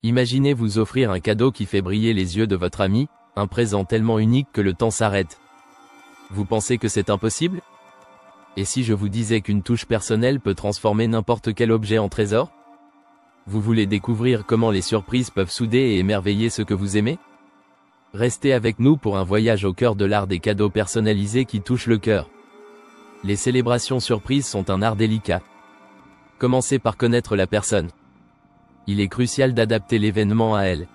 Imaginez vous offrir un cadeau qui fait briller les yeux de votre ami, un présent tellement unique que le temps s'arrête. Vous pensez que c'est impossible? Et si je vous disais qu'une touche personnelle peut transformer n'importe quel objet en trésor? Vous voulez découvrir comment les surprises peuvent souder et émerveiller ceux que vous aimez? Restez avec nous pour un voyage au cœur de l'art des cadeaux personnalisés qui touchent le cœur. Les célébrations surprises sont un art délicat. Commencez par connaître la personne. Il est crucial d'adapter l'événement à elle.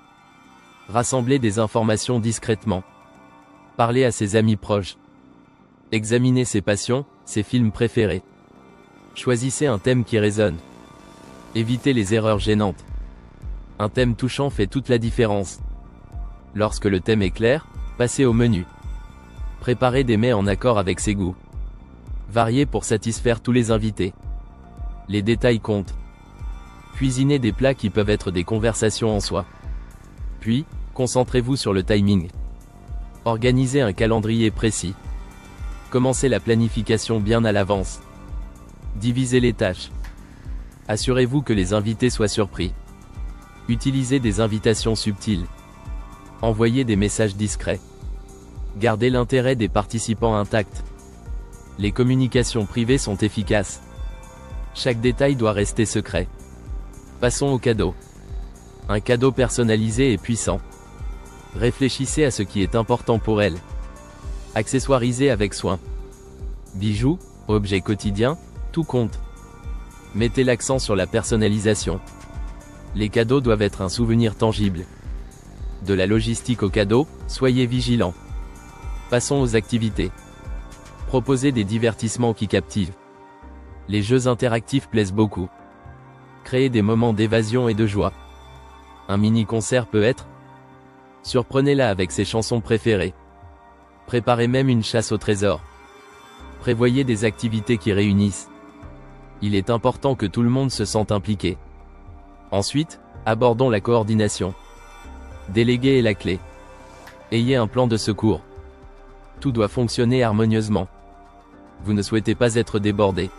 Rassemblez des informations discrètement. Parlez à ses amis proches. Examinez ses passions, ses films préférés. Choisissez un thème qui résonne. Évitez les erreurs gênantes. Un thème touchant fait toute la différence. Lorsque le thème est clair, passez au menu. Préparez des mets en accord avec ses goûts. Variez pour satisfaire tous les invités. Les détails comptent. Cuisinez des plats qui peuvent être des conversations en soi. Puis, concentrez-vous sur le timing. Organisez un calendrier précis. Commencez la planification bien à l'avance. Divisez les tâches. Assurez-vous que les invités soient surpris. Utilisez des invitations subtiles. Envoyez des messages discrets. Gardez l'intérêt des participants intact. Les communications privées sont efficaces. Chaque détail doit rester secret. Passons au cadeau. Un cadeau personnalisé et puissant. Réfléchissez à ce qui est important pour elle. Accessoirisez avec soin. Bijoux, objets quotidiens, tout compte. Mettez l'accent sur la personnalisation. Les cadeaux doivent être un souvenir tangible. De la logistique au cadeau, soyez vigilants. Passons aux activités. Proposez des divertissements qui captivent. Les jeux interactifs plaisent beaucoup. Créez des moments d'évasion et de joie. Un mini-concert peut être. Surprenez-la avec ses chansons préférées. Préparez même une chasse au trésor. Prévoyez des activités qui réunissent. Il est important que tout le monde se sente impliqué. Ensuite, abordons la coordination. Déléguer est la clé. Ayez un plan de secours. Tout doit fonctionner harmonieusement. Vous ne souhaitez pas être débordé.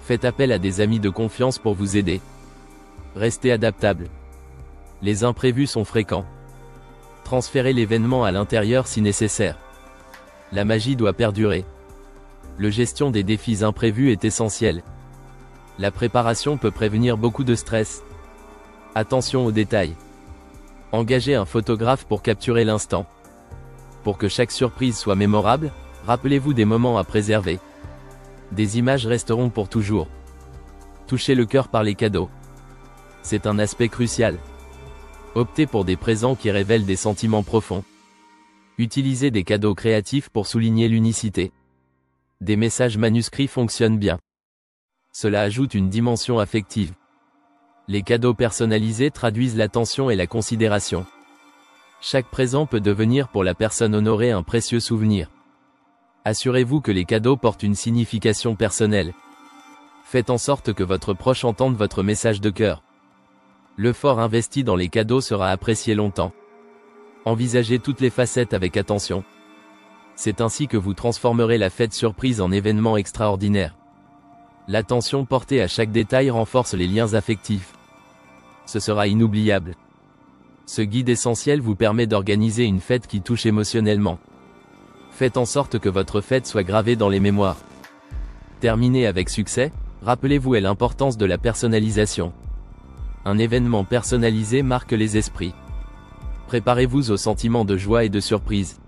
Faites appel à des amis de confiance pour vous aider. Restez adaptable. Les imprévus sont fréquents. Transférez l'événement à l'intérieur si nécessaire. La magie doit perdurer. La gestion des défis imprévus est essentielle. La préparation peut prévenir beaucoup de stress. Attention aux détails. Engagez un photographe pour capturer l'instant. Pour que chaque surprise soit mémorable, rappelez-vous des moments à préserver. Des images resteront pour toujours. Touchez le cœur par les cadeaux. C'est un aspect crucial. Optez pour des présents qui révèlent des sentiments profonds. Utilisez des cadeaux créatifs pour souligner l'unicité. Des messages manuscrits fonctionnent bien. Cela ajoute une dimension affective. Les cadeaux personnalisés traduisent l'attention et la considération. Chaque présent peut devenir pour la personne honorée un précieux souvenir. Assurez-vous que les cadeaux portent une signification personnelle. Faites en sorte que votre proche entende votre message de cœur. L'effort investi dans les cadeaux sera apprécié longtemps. Envisagez toutes les facettes avec attention. C'est ainsi que vous transformerez la fête surprise en événement extraordinaire. L'attention portée à chaque détail renforce les liens affectifs. Ce sera inoubliable. Ce guide essentiel vous permet d'organiser une fête qui touche émotionnellement. Faites en sorte que votre fête soit gravée dans les mémoires. Terminez avec succès, rappelez-vous l'importance de la personnalisation. Un événement personnalisé marque les esprits. Préparez-vous au sentiment de joie et de surprise.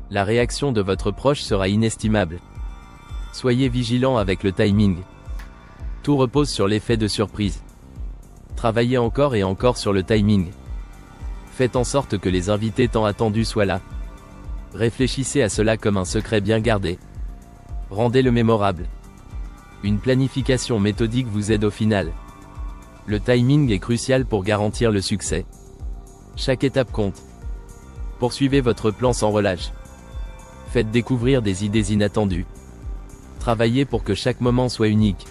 La réaction de votre proche sera inestimable. Soyez vigilant avec le timing. Tout repose sur l'effet de surprise. Travaillez encore et encore sur le timing. Faites en sorte que les invités tant attendus soient là. Réfléchissez à cela comme un secret bien gardé. Rendez-le mémorable. Une planification méthodique vous aide au final. Le timing est crucial pour garantir le succès. Chaque étape compte. Poursuivez votre plan sans relâche. Faites découvrir des idées inattendues. Travaillez pour que chaque moment soit unique.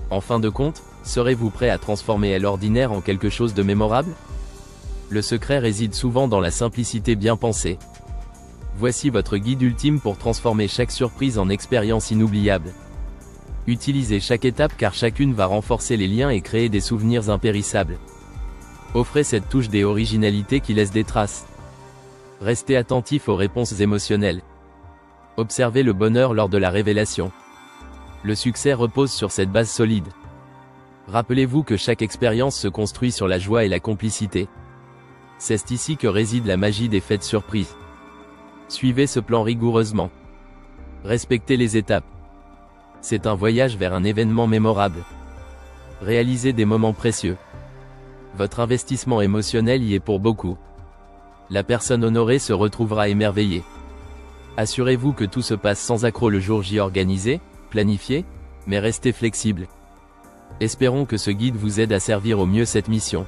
En fin de compte, serez-vous prêt à transformer l'ordinaire en quelque chose de mémorable? Le secret réside souvent dans la simplicité bien pensée. Voici votre guide ultime pour transformer chaque surprise en expérience inoubliable. Utilisez chaque étape car chacune va renforcer les liens et créer des souvenirs impérissables. Offrez cette touche d'originalité qui laisse des traces. Restez attentif aux réponses émotionnelles. Observez le bonheur lors de la révélation. Le succès repose sur cette base solide. Rappelez-vous que chaque expérience se construit sur la joie et la complicité. C'est ici que réside la magie des fêtes surprises. Suivez ce plan rigoureusement. Respectez les étapes. C'est un voyage vers un événement mémorable. Réalisez des moments précieux. Votre investissement émotionnel y est pour beaucoup. La personne honorée se retrouvera émerveillée. Assurez-vous que tout se passe sans accroc le jour J organisé, planifié, mais restez flexible. Espérons que ce guide vous aide à servir au mieux cette mission.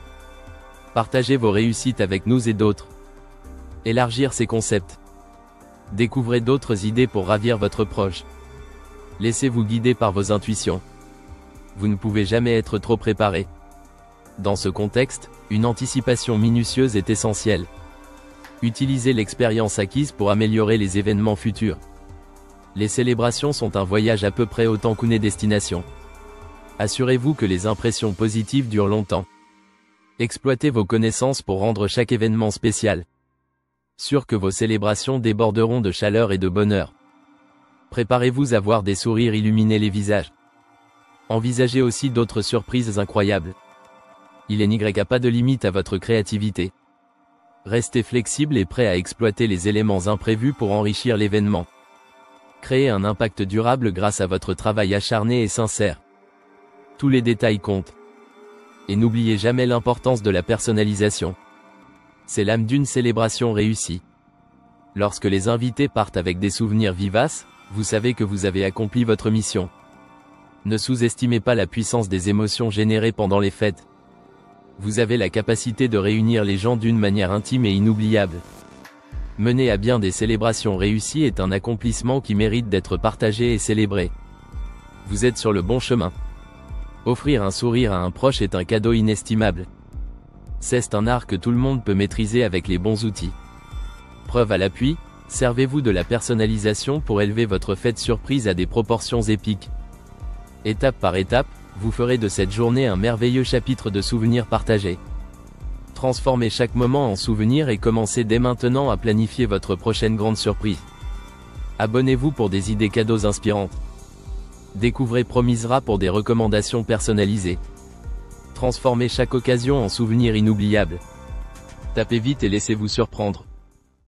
Partagez vos réussites avec nous et d'autres. Élargir ces concepts. Découvrez d'autres idées pour ravir votre proche. Laissez-vous guider par vos intuitions. Vous ne pouvez jamais être trop préparé. Dans ce contexte, une anticipation minutieuse est essentielle. Utilisez l'expérience acquise pour améliorer les événements futurs. Les célébrations sont un voyage à peu près autant qu'une destination. Assurez-vous que les impressions positives durent longtemps. Exploitez vos connaissances pour rendre chaque événement spécial. Sûr que vos célébrations déborderont de chaleur et de bonheur. Préparez-vous à voir des sourires illuminer les visages. Envisagez aussi d'autres surprises incroyables. Il n'y a pas de limite à votre créativité. Restez flexible et prêt à exploiter les éléments imprévus pour enrichir l'événement. Créez un impact durable grâce à votre travail acharné et sincère. Tous les détails comptent. Et n'oubliez jamais l'importance de la personnalisation. C'est l'âme d'une célébration réussie. Lorsque les invités partent avec des souvenirs vivaces, vous savez que vous avez accompli votre mission. Ne sous-estimez pas la puissance des émotions générées pendant les fêtes. Vous avez la capacité de réunir les gens d'une manière intime et inoubliable. Mener à bien des célébrations réussies est un accomplissement qui mérite d'être partagé et célébré. Vous êtes sur le bon chemin. Offrir un sourire à un proche est un cadeau inestimable. C'est un art que tout le monde peut maîtriser avec les bons outils. Preuve à l'appui, servez-vous de la personnalisation pour élever votre fête surprise à des proportions épiques. Étape par étape, vous ferez de cette journée un merveilleux chapitre de souvenirs partagés. Transformez chaque moment en souvenir et commencez dès maintenant à planifier votre prochaine grande surprise. Abonnez-vous pour des idées cadeaux inspirantes. Découvrez Promisera pour des recommandations personnalisées. Transformez chaque occasion en souvenir inoubliable. Tapez vite et laissez-vous surprendre.